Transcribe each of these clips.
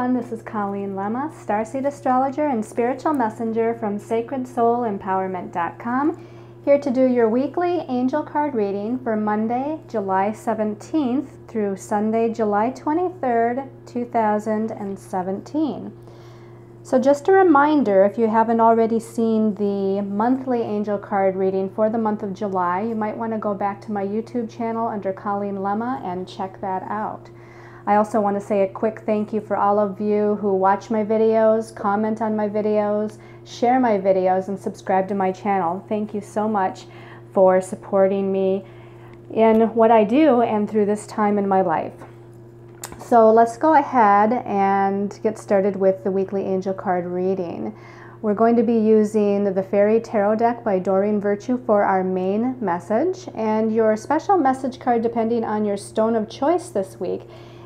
everyone, this is Colleen Lemma, Starseed Astrologer and Spiritual Messenger from SacredSoulEmpowerment.com, here to do your weekly angel card reading for Monday, July 17th through Sunday, July 23rd, 2017. So just a reminder, if you haven't already seen the monthly angel card reading for the month of July, you might want to go back to my YouTube channel under Colleen Lemma and check that out. I also want to say a quick thank you for all of you who watch my videos, comment on my videos, share my videos, and subscribe to my channel. Thank you so much for supporting me in what I do and through this time in my life. So let's go ahead and get started with the weekly angel card reading. We're going to be using the Fairy Tarot deck by Doreen Virtue for our main message, and your special message card, depending on your stone of choice this week,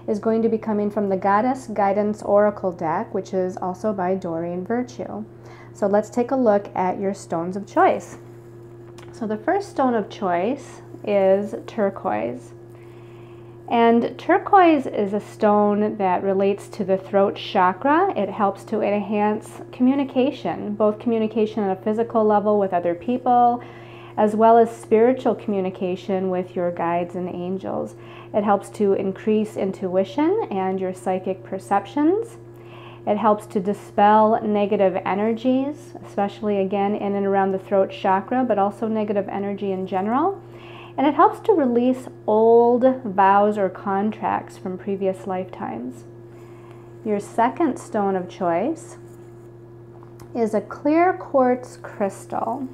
is going to be coming from the Goddess Guidance Oracle deck, which is also by Doreen Virtue. So let's take a look at your stones of choice. So the first stone of choice is turquoise. And turquoise is a stone that relates to the throat chakra. It helps to enhance communication, both communication on a physical level with other people, as well as spiritual communication with your guides and angels. It helps to increase intuition and your psychic perceptions. It helps to dispel negative energies, especially again in and around the throat chakra, but also negative energy in general. And it helps to release old vows or contracts from previous lifetimes. Your second stone of choice is a clear quartz crystal.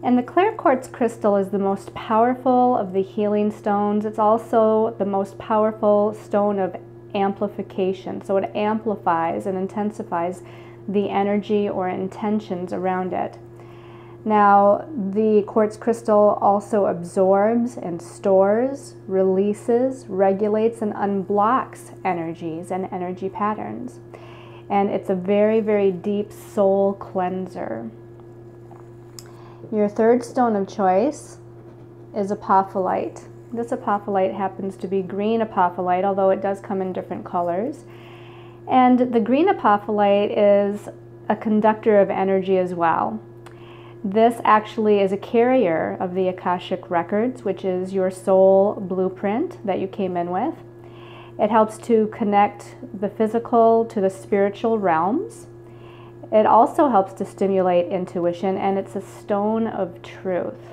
And the clear quartz crystal is the most powerful of the healing stones. It's also the most powerful stone of amplification. So it amplifies and intensifies the energy or intentions around it. Now, the quartz crystal also absorbs and stores, releases, regulates, and unblocks energies and energy patterns. And it's a very, very deep soul cleanser. Your third stone of choice is apophyllite. This apophyllite happens to be green apophyllite, although it does come in different colors. And the green apophyllite is a conductor of energy as well. This actually is a carrier of the Akashic Records, which is your soul blueprint that you came in with. It helps to connect the physical to the spiritual realms. It also helps to stimulate intuition, and it's a stone of truth.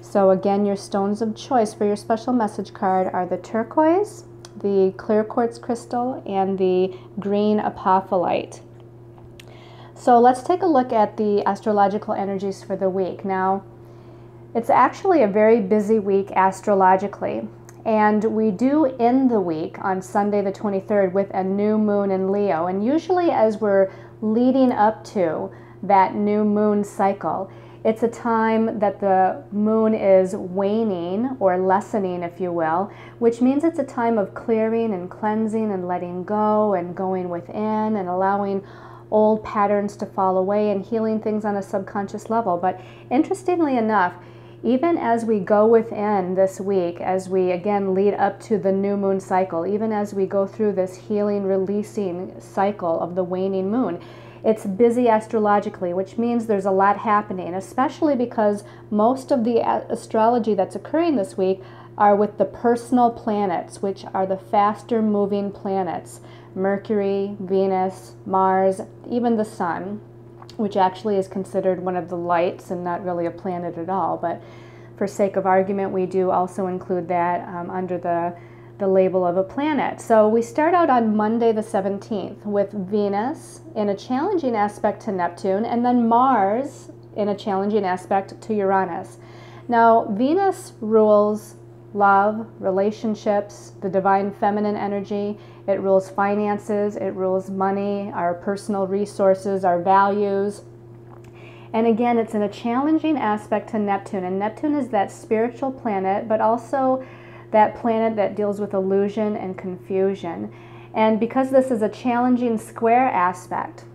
So again, your stones of choice for your special message card are the turquoise, the clear quartz crystal, and the green apophyllite. So let's take a look at the astrological energies for the week. Now, it's actually a very busy week astrologically, and we do end the week on Sunday the 23rd with a new moon in Leo. And usually as we're leading up to that new moon cycle, it's a time that the moon is waning or lessening, if you will, which means it's a time of clearing and cleansing and letting go and going within and allowing old patterns to fall away and healing things on a subconscious level. But interestingly enough, even as we go within this week, as we again lead up to the new moon cycle, even as we go through this healing, releasing cycle of the waning moon, it's busy astrologically, which means there's a lot happening, especially because most of the astrology that's occurring this week are with the personal planets, which are the faster moving planets. Mercury, Venus, Mars, even the Sun, which actually is considered one of the lights and not really a planet at all. But for sake of argument, we do also include that under the label of a planet. So we start out on Monday the 17th with Venus in a challenging aspect to Neptune, and then Mars in a challenging aspect to Uranus. Now, Venus rules love, relationships, the divine feminine energy. It rules finances, it rules money, our personal resources, our values. And again, it's in a challenging aspect to Neptune. And Neptune is that spiritual planet, but also that planet that deals with illusion and confusion. And because this is a challenging square aspect,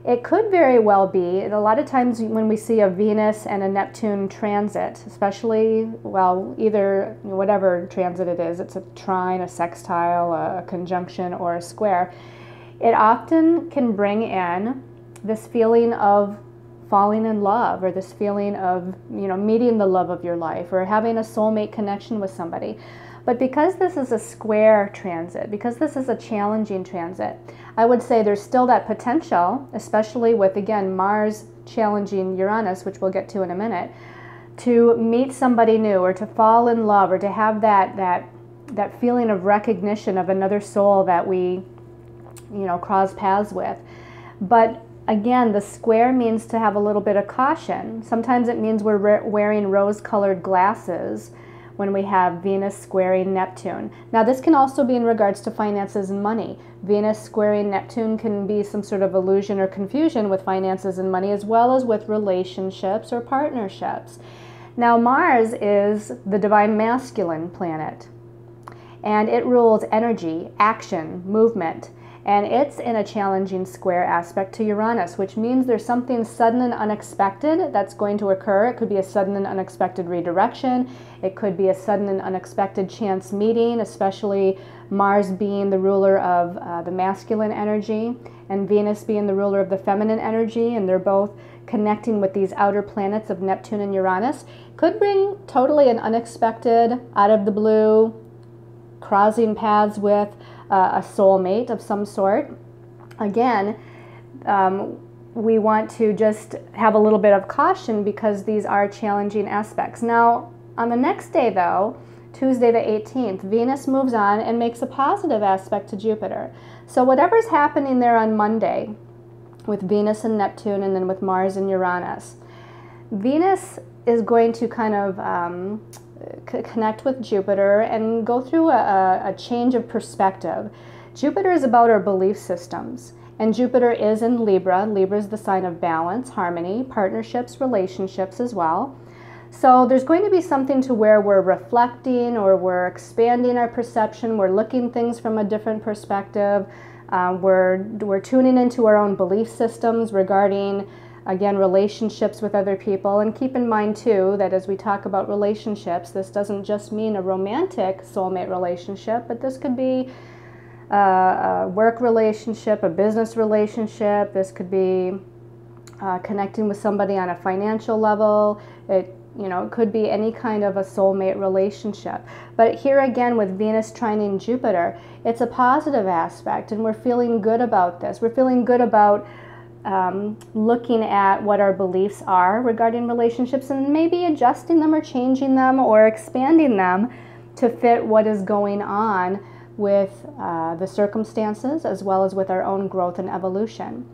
It could very well be. A lot of times when we see a Venus and a Neptune transit, especially, well, either whatever transit it is, it's a trine, a sextile, a conjunction, or a square, it often can bring in this feeling of falling in love, or this feeling of, meeting the love of your life, or having a soulmate connection with somebody. But because this is a square transit, because this is a challenging transit, I would say there's still that potential, especially with, again, Mars challenging Uranus, which we'll get to in a minute, to meet somebody new, or to fall in love, or to have that feeling of recognition of another soul that we, cross paths with. But again, the square means to have a little bit of caution. Sometimes it means we're wearing rose-colored glasses when we have Venus squaring Neptune. Now, this can also be in regards to finances and money. Venus squaring Neptune can be some sort of illusion or confusion with finances and money, as well as with relationships or partnerships. Now, Mars is the divine masculine planet, and it rules energy, action, movement. And it's in a challenging square aspect to Uranus, which means there's something sudden and unexpected that's going to occur. It could be a sudden and unexpected redirection. It could be a sudden and unexpected chance meeting, especially Mars being the ruler of the masculine energy and Venus being the ruler of the feminine energy, and they're both connecting with these outer planets of Neptune and Uranus. Could bring totally an unexpected, out of the blue, crossing paths with a soulmate of some sort. Again, we want to just have a little bit of caution because these are challenging aspects. Now, on the next day though, Tuesday the 18th, Venus moves on and makes a positive aspect to Jupiter. So whatever's happening there on Monday with Venus and Neptune, and then with Mars and Uranus, Venus is going to kind of connect with Jupiter and go through a change of perspective. Jupiter is about our belief systems, and Jupiter is in Libra. Libra is the sign of balance, harmony, partnerships, relationships as well. So there's going to be something to where we're reflecting, or we're expanding our perception, we're looking things from a different perspective, we're tuning into our own belief systems regarding, again, relationships with other people. And keep in mind too that as we talk about relationships, this doesn't just mean a romantic soulmate relationship, but this could be a work relationship, a business relationship. This could be connecting with somebody on a financial level. It could be any kind of a soulmate relationship. But here again, with Venus trining Jupiter, it's a positive aspect, and we're feeling good about this. We're feeling good about looking at what our beliefs are regarding relationships, and maybe adjusting them or changing them or expanding them to fit what is going on with the circumstances, as well as with our own growth and evolution.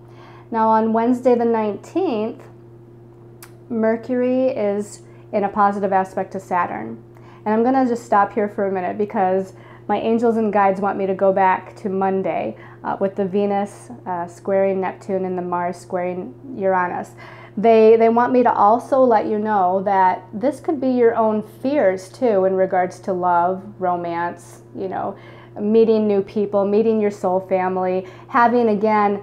Now on Wednesday the 19th, Mercury is in a positive aspect to Saturn. And I'm going to just stop here for a minute because my angels and guides want me to go back to Monday with the Venus squaring Neptune and the Mars squaring Uranus. They want me to also let you know that this could be your own fears too in regards to love, romance, meeting new people, meeting your soul family, having, again,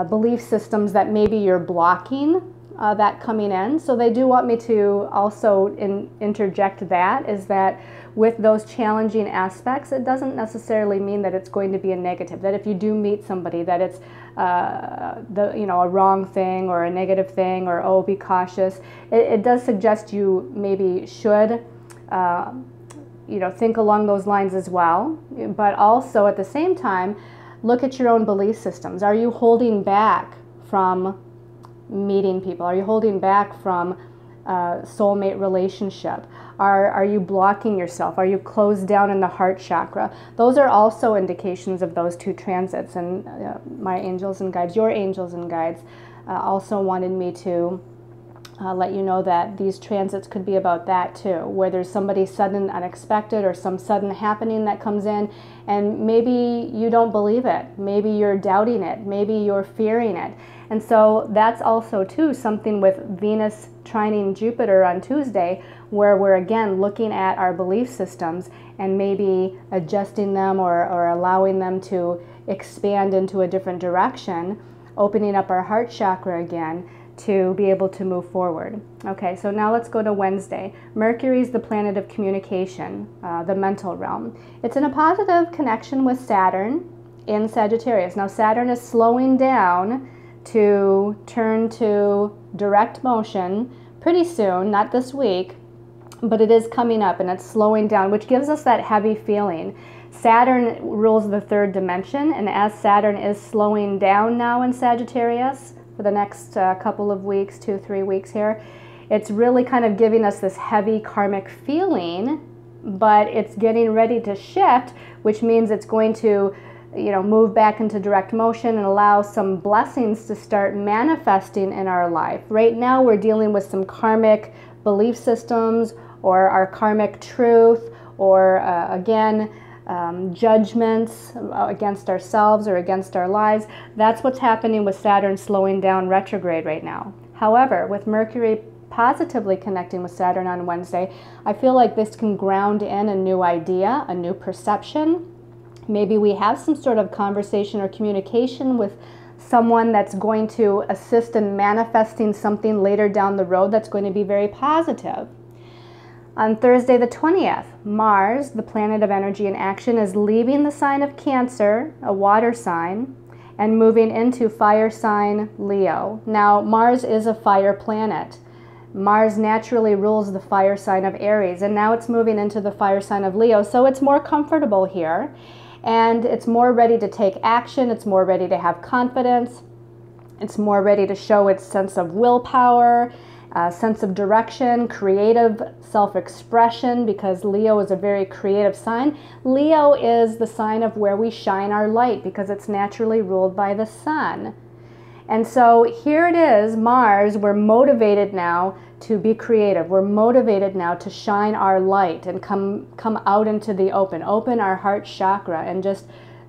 belief systems that maybe you're blocking that coming in. So they do want me to also interject that, is that with those challenging aspects, it doesn't necessarily mean that it's going to be a negative, that if you do meet somebody that it's a wrong thing or a negative thing, or oh, be cautious. It does suggest you maybe should think along those lines as well, but also at the same time look at your own belief systems. Are you holding back from meeting people? Are you holding back from soulmate relationship? Are you blocking yourself? Are you closed down in the heart chakra? Those are also indications of those two transits. And my angels and guides, your angels and guides, also wanted me to let you know that these transits could be about that too, where there's somebody sudden, unexpected, or some sudden happening that comes in, and maybe you don't believe it, maybe you're doubting it, maybe you're fearing it. And so that's also too something with Venus trining Jupiter on Tuesday, where we're again looking at our belief systems and maybe adjusting them or allowing them to expand into a different direction. opening up our heart chakra again to be able to move forward. Okay, so now let's go to Wednesday. Mercury is the planet of communication, the mental realm. It's in a positive connection with Saturn in Sagittarius. Now Saturn is slowing down to turn to direct motion pretty soon, not this week, but it is coming up and it's slowing down, which gives us that heavy feeling. Saturn rules the third dimension, and as Saturn is slowing down now in Sagittarius, for the next couple of weeks, 2-3 weeks here, it's really kind of giving us this heavy karmic feeling, but it's getting ready to shift, which means it's going to, move back into direct motion and allow some blessings to start manifesting in our life. Right now we're dealing with some karmic belief systems or our karmic truth, or judgments against ourselves or against our lives. That's what's happening with Saturn slowing down retrograde right now. However, with Mercury positively connecting with Saturn on Wednesday, I feel like this can ground in a new idea, a new perception. Maybe we have some sort of conversation or communication with someone that's going to assist in manifesting something later down the road that's going to be very positive. On Thursday the 20th, Mars, the planet of energy and action, is leaving the sign of Cancer, a water sign, and moving into fire sign Leo. Now, Mars is a fire planet. Mars naturally rules the fire sign of Aries, and now it's moving into the fire sign of Leo, so it's more comfortable here, and it's more ready to take action, it's more ready to have confidence, it's more ready to show its sense of willpower, sense of direction, creative self-expression, because Leo is a very creative sign. Leo is the sign of where we shine our light because it's naturally ruled by the sun. And so here it is, Mars, we're motivated now to be creative. We're motivated now to shine our light and come out into the open our heart chakra and just,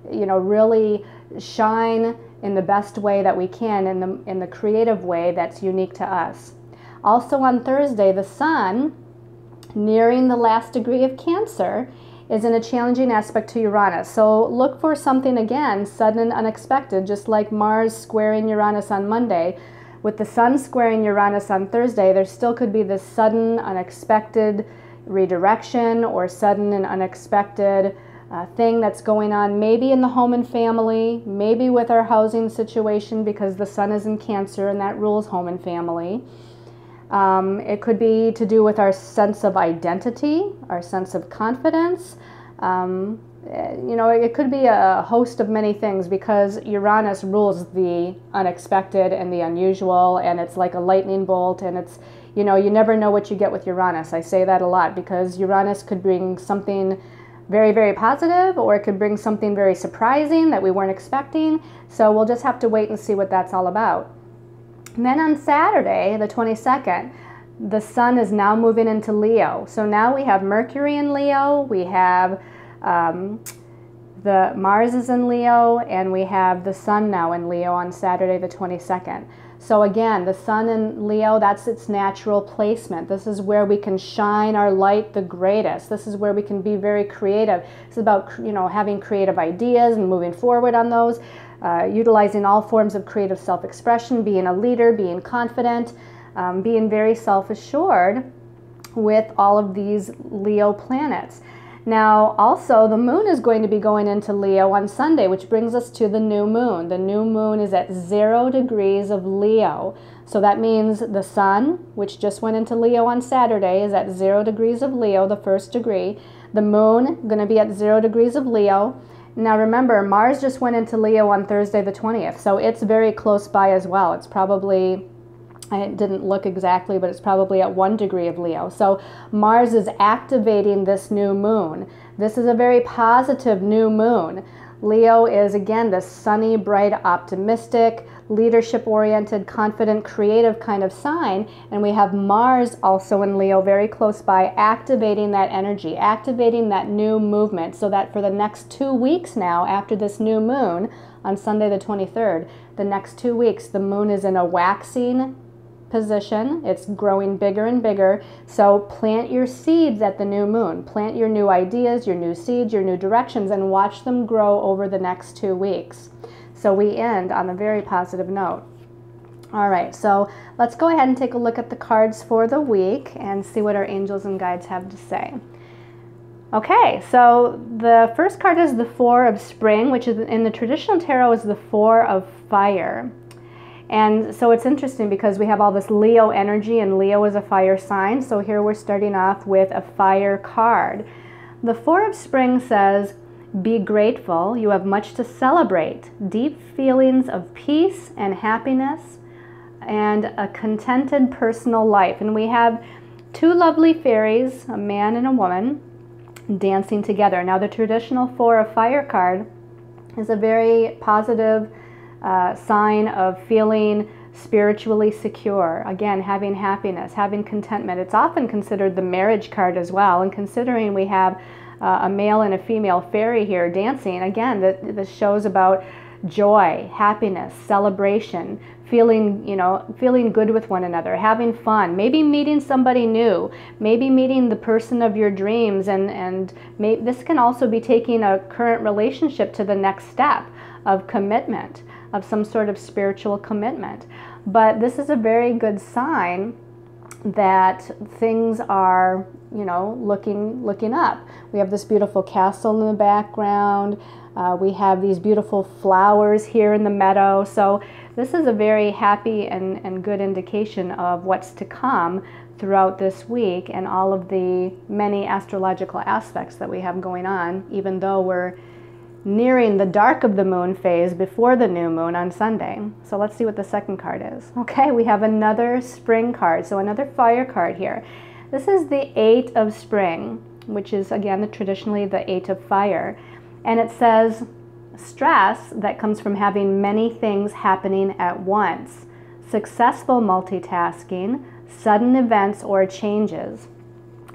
really shine in the best way that we can, in the creative way that's unique to us. Also on Thursday, the sun, nearing the last degree of Cancer, is in a challenging aspect to Uranus. So look for something, again, sudden and unexpected, just like Mars squaring Uranus on Monday. With the sun squaring Uranus on Thursday, there still could be this sudden, unexpected redirection or sudden and unexpected thing that's going on, maybe in the home and family, maybe with our housing situation, because the sun is in Cancer and that rules home and family. It could be to do with our sense of identity, our sense of confidence. It could be a host of many things, because Uranus rules the unexpected and the unusual, and it's like a lightning bolt, and it's, you never know what you get with Uranus. I say that a lot because Uranus could bring something very, very positive, or it could bring something very surprising that we weren't expecting. So we'll just have to wait and see what that's all about. And then on Saturday, the 22nd, the sun is now moving into Leo. So now we have Mercury in Leo, we have the Mars is in Leo, and we have the sun now in Leo on Saturday the 22nd. So again, the sun in Leo, that's its natural placement. This is where we can shine our light the greatest. This is where we can be very creative. It's about, having creative ideas and moving forward on those. Utilizing all forms of creative self-expression, being a leader, being confident, being very self-assured with all of these Leo planets. Now, also, the moon is going to be going into Leo on Sunday, which brings us to the new moon. The new moon is at 0 degrees of Leo. So that means the sun, which just went into Leo on Saturday, is at 0 degrees of Leo, the first degree. The moon going to be at 0 degrees of Leo. Now remember, Mars just went into Leo on Thursday the 20th, so it's very close by as well. It's probably, I didn't look exactly, but it's probably at 1 degree of Leo. So Mars is activating this new moon. This is a very positive new moon. Leo is, again, this sunny, bright, optimistic, leadership-oriented, confident, creative kind of sign. And we have Mars also in Leo very close by, activating that energy, activating that new movement, so that for the next 2 weeks now, after this new moon on Sunday the 23rd, the next 2 weeks, the moon is in a waxing position. It's growing bigger and bigger. So plant your seeds at the new moon. Plant your new ideas, your new seeds, your new directions, and watch them grow over the next 2 weeks. So we end on a very positive note. All right, so let's go ahead and take a look at the cards for the week and see what our angels and guides have to say. Okay, so the first card is the Four of Spring, which is in the traditional tarot is the Four of Fire. And so it's interesting because we have all this Leo energy, and Leo is a fire sign. So here we're starting off with a fire card. The Four of Spring says, be grateful. You have much to celebrate. Deep feelings of peace and happiness and a contented personal life. And we have two lovely fairies, a man and a woman, dancing together. Now the traditional Four of Fire card is a very positive sign of feeling spiritually secure. Again, having happiness, having contentment. It's often considered the marriage card as well. And considering we have a male and a female fairy here dancing, again, this shows about joy, happiness, celebration, feeling, feeling good with one another, having fun, maybe meeting somebody new, maybe meeting the person of your dreams, and this can also be taking a current relationship to the next step of commitment, of some sort of spiritual commitment. But this is a very good sign that things are, looking up. We have this beautiful castle in the background. We have these beautiful flowers here in the meadow. So this is a very happy and good indication of what's to come throughout this week and all of the many astrological aspects that we have going on, even though we're nearing the dark of the moon phase before the new moon on Sunday. So let's see what the second card is. Okay, we have another spring card, so another fire card here. This is the Eight of Spring, which is again traditionally the Eight of Fire. And it says, stress that comes from having many things happening at once, successful multitasking, sudden events or changes.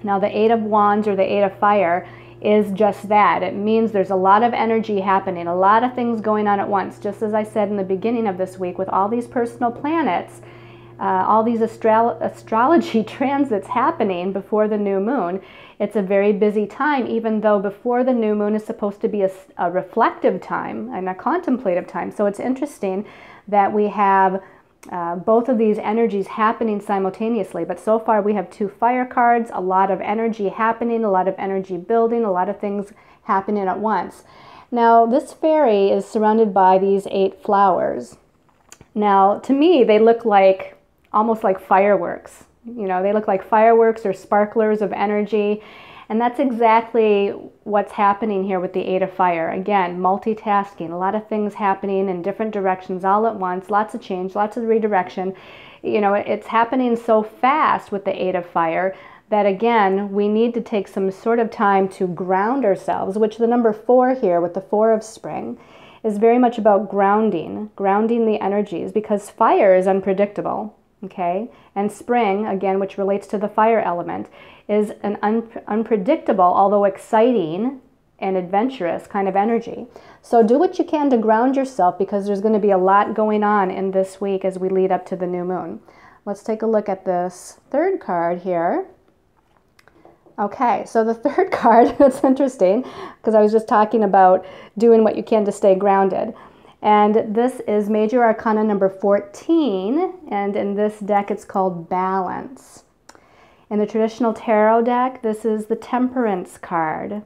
Now the Eight of Wands or the Eight of Fire is just that. It means there's a lot of energy happening, a lot of things going on at once. Just as I said in the beginning of this week, with all these personal planets, all these astrology transits happening before the new moon, it's a very busy time, even though before the new moon is supposed to be a reflective time and a contemplative time. So it's interesting that we have both of these energies happening simultaneously. But so far we have two fire cards, a lot of energy happening, a lot of energy building, a lot of things happening at once. Now this fairy is surrounded by these 8 flowers. Now to me they look like almost like fireworks. They look like fireworks or sparklers of energy. And that's exactly what's happening here with the Eight of Fire. Again, multitasking, a lot of things happening in different directions all at once, lots of change, lots of redirection. It's happening so fast with the Eight of Fire that, again, we need to take some sort of time to ground ourselves, which the number 4 here with the Four of Spring is very much about grounding the energies, because fire is unpredictable. Okay, and spring, again, which relates to the fire element, is an unpredictable, although exciting and adventurous kind of energy. So do what you can to ground yourself, because there's going to be a lot going on in this week as we lead up to the new moon. Let's take a look at this third card here. Okay, so the third card, it's interesting because I was just talking about doing what you can to stay grounded. And this is Major Arcana number 14, and in this deck it's called Balance. In the traditional tarot deck, this is the Temperance card.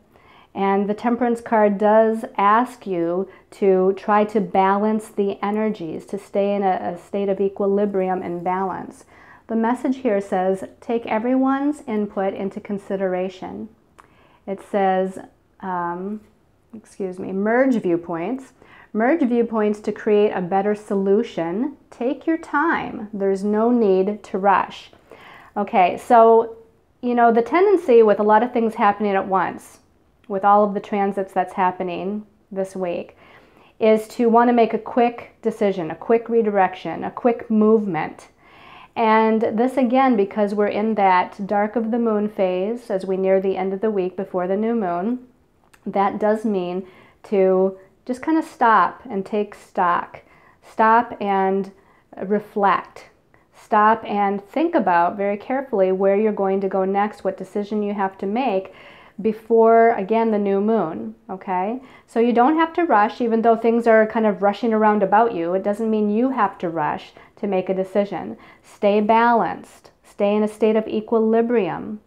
And the Temperance card does ask you to try to balance the energies, to stay in a state of equilibrium and balance. The message here says, take everyone's input into consideration. It says, merge viewpoints. Merge viewpoints to create a better solution. Take your time. There's no need to rush. Okay, so, the tendency with a lot of things happening at once, with all of the transits that's happening this week, is to want to make a quick decision, a quick redirection, a quick movement. And this again, because we're in that dark of the moon phase as we near the end of the week before the new moon, that does mean to just kind of stop and take stock. Stop and reflect. Stop and think about very carefully where you're going to go next, what decision you have to make, before, again, the new moon, okay? So you don't have to rush, even though things are kind of rushing around about you. It doesn't mean you have to rush to make a decision. Stay balanced. Stay in a state of equilibrium,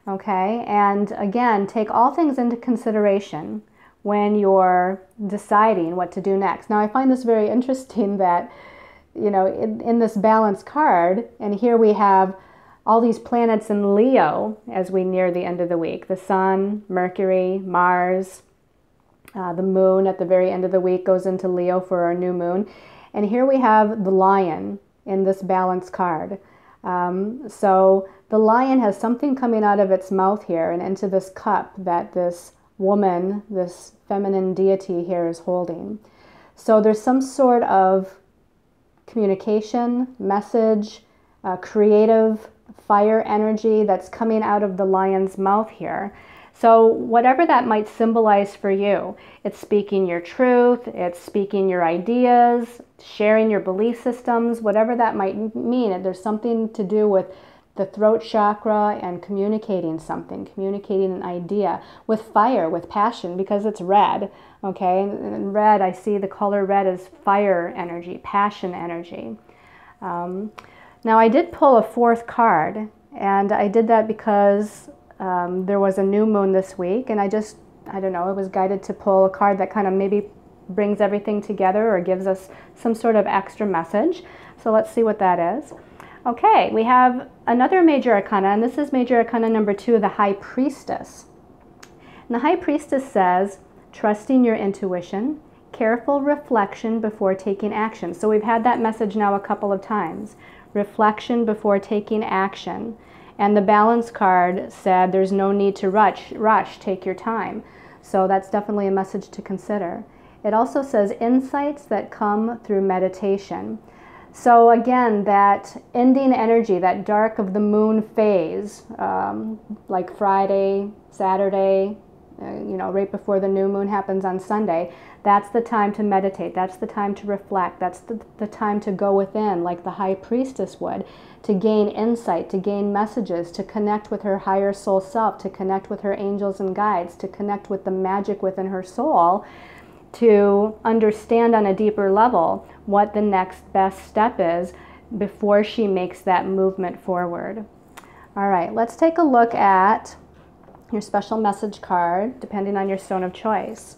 okay? And again, take all things into consideration when you're deciding what to do next. Now, I find this very interesting that, you know, in this balance card, and here we have all these planets in Leo as we near the end of the week. The Sun, Mercury, Mars, the Moon at the very end of the week goes into Leo for our new moon. And here we have the Lion in this balance card. So the Lion has something coming out of its mouth here and into this cup that this woman, this feminine deity here is holding. So there's some sort of communication, message, creative fire energy that's coming out of the lion's mouth here. So whatever that might symbolize for you, it's speaking your truth, it's speaking your ideas, sharing your belief systems, whatever that might mean. There's something to do with the throat chakra and communicating something, communicating an idea with fire, with passion, because it's red, okay? And red, I see the color red as fire energy, passion energy. Now I did pull a fourth card, and I did that because there was a new moon this week, and I don't know, I was guided to pull a card that kind of maybe brings everything together or gives us some sort of extra message. So let's see what that is. Okay, we have another major arcana, and this is major arcana number 2, the High Priestess. And the High Priestess says, trusting your intuition, careful reflection before taking action. So we've had that message now a couple of times. Reflection before taking action. And the balance card said there's no need to rush, take your time. So that's definitely a message to consider. It also says insights that come through meditation. So again, that ending energy, that dark of the moon phase, like Friday, Saturday, you know, right before the new moon happens on Sunday, that's the time to meditate. That's the time to reflect. That's the time to go within, like the High Priestess would, to gain insight, to gain messages, to connect with her higher soul self, to connect with her angels and guides, to connect with the magic within her soul, to understand on a deeper level what the next best step is before she makes that movement forward. All right, let's take a look at your special message card, depending on your stone of choice.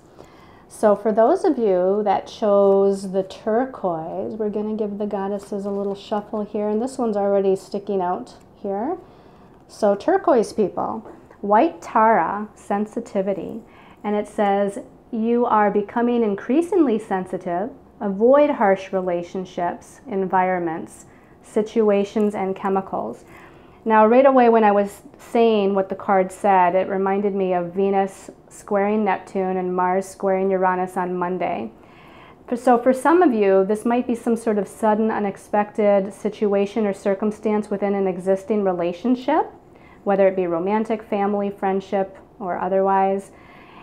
So for those of you that chose the turquoise, we're going to give the goddesses a little shuffle here, and this one's already sticking out here. So turquoise people, white Tara, sensitivity, and it says, you are becoming increasingly sensitive, avoid harsh relationships, environments, situations, and chemicals. Now, right away when I was saying what the card said, it reminded me of Venus squaring Neptune and Mars squaring Uranus on Monday. So for some of you, this might be some sort of sudden, unexpected situation or circumstance within an existing relationship, whether it be romantic, family, friendship, or otherwise.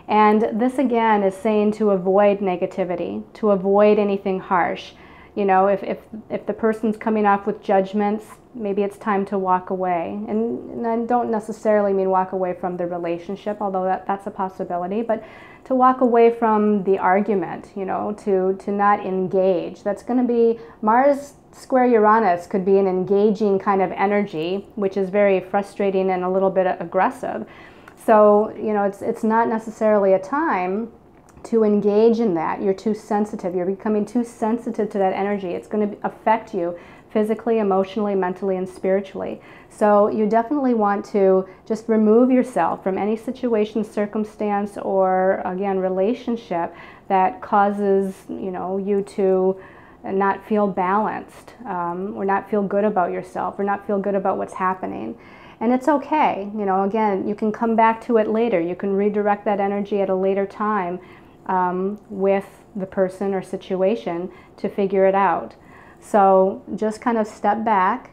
And this again is saying to avoid negativity, to avoid anything harsh. You know, if the person's coming off with judgments, maybe it's time to walk away. And I don't necessarily mean walk away from the relationship, although that's a possibility, but to walk away from the argument, you know, to not engage. That's going to be, Mars square Uranus could be an engaging kind of energy, which is very frustrating and a little bit aggressive. So, you know, it's not necessarily a time to engage in that. You're too sensitive. You're becoming too sensitive to that energy. It's going to affect you physically, emotionally, mentally, and spiritually. So you definitely want to just remove yourself from any situation, circumstance, or again, relationship that causes, you know, you to not feel balanced, or not feel good about yourself, or not feel good about what's happening. And it's okay. You know, again, you can come back to it later. You can redirect that energy at a later time with the person or situation to figure it out. So just kind of step back.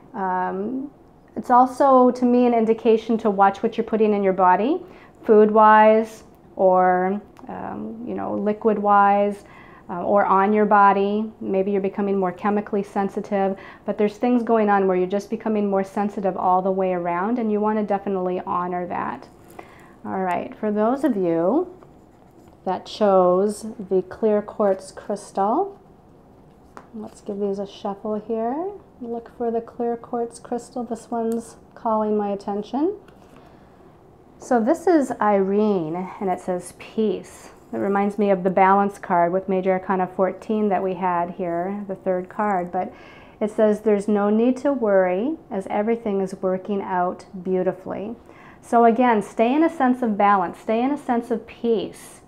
It's also, to me, an indication to watch what you're putting in your body, food-wise or, you know, liquid-wise, or on your body. Maybe you're becoming more chemically sensitive, but there's things going on where you're just becoming more sensitive all the way around, and you want to definitely honor that. All right, for those of you that chose the clear quartz crystal, let's give these a shuffle here. Look for the clear quartz crystal. This one's calling my attention. So this is Irene, and it says peace. It reminds me of the balance card with Major Arcana 14 that we had here, the third card. But it says there's no need to worry as everything is working out beautifully. So again, stay in a sense of balance, stay in a sense of peace.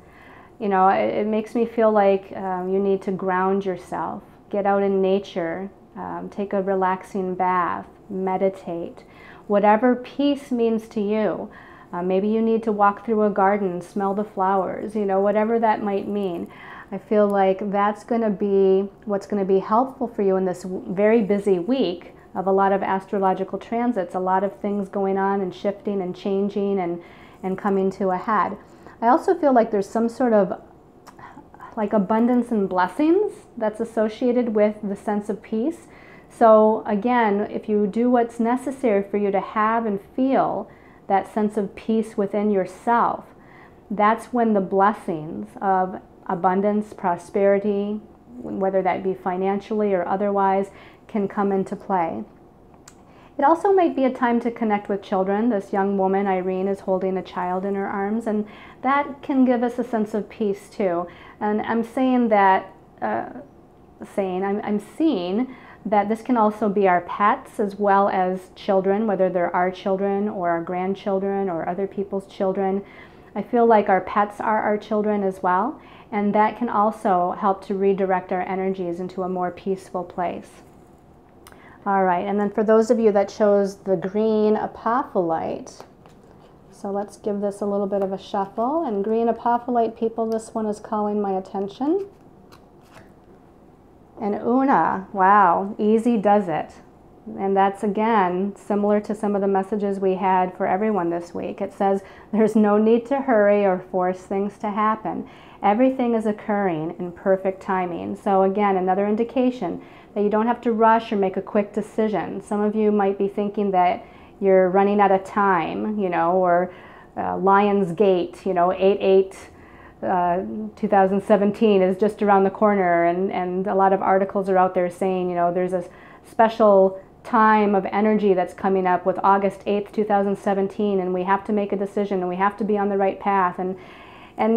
You know, it makes me feel like you need to ground yourself, get out in nature, take a relaxing bath, meditate, whatever peace means to you. Maybe you need to walk through a garden, smell the flowers, you know, whatever that might mean. I feel like that's going to be what's going to be helpful for you in this very busy week of a lot of astrological transits, a lot of things going on and shifting and changing and coming to a head. I also feel like there's some sort of like abundance and blessings that's associated with the sense of peace. So again, if you do what's necessary for you to have and feel that sense of peace within yourself, that's when the blessings of abundance, prosperity, whether that be financially or otherwise, can come into play. It also might be a time to connect with children. This young woman, Irene, is holding a child in her arms, and that can give us a sense of peace too. And I'm saying that, I'm seeing that this can also be our pets as well as children, whether they're our children or our grandchildren or other people's children. I feel like our pets are our children as well, and that can also help to redirect our energies into a more peaceful place. All right, and then for those of you that chose the green apophyllite, so let's give this a little bit of a shuffle. And green apophyllite people, this one is calling my attention. And Una, wow, easy does it. And that's, again, similar to some of the messages we had for everyone this week. It says there's no need to hurry or force things to happen. Everything is occurring in perfect timing. So again, another indication that you don't have to rush or make a quick decision. Some of you might be thinking that you're running out of time, you know, or Lion's Gate, you know, 2017 is just around the corner, and a lot of articles are out there saying, you know, there's a special time of energy that's coming up with August 8th, 2017, and we have to make a decision and we have to be on the right path. And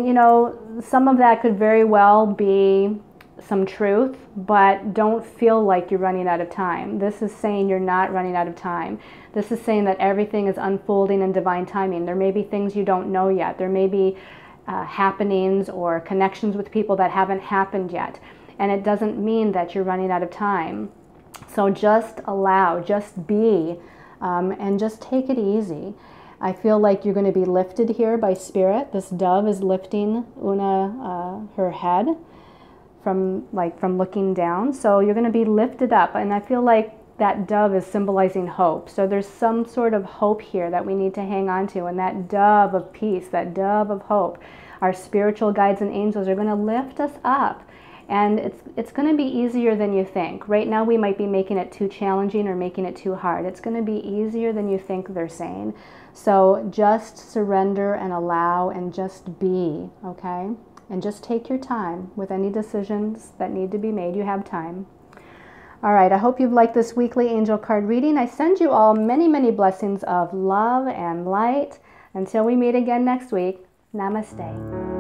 you know, some of that could very well be some truth, but don't feel like you're running out of time. This is saying you're not running out of time. This is saying that everything is unfolding in divine timing. There may be things you don't know yet. There may be happenings or connections with people that haven't happened yet. And it doesn't mean that you're running out of time. So just allow, just be, and just take it easy. I feel like you're going to be lifted here by Spirit. This dove is lifting Una, her head from looking down. So you're going to be lifted up. And I feel like that dove is symbolizing hope. So there's some sort of hope here that we need to hang on to. And that dove of peace, that dove of hope, our spiritual guides and angels are going to lift us up. And it's going to be easier than you think. Right now we might be making it too challenging or making it too hard. It's going to be easier than you think, they're saying. So just surrender and allow and just be, okay? And just take your time with any decisions that need to be made. You have time. All right, I hope you've liked this weekly angel card reading. I send you all many, many blessings of love and light. Until we meet again next week, namaste.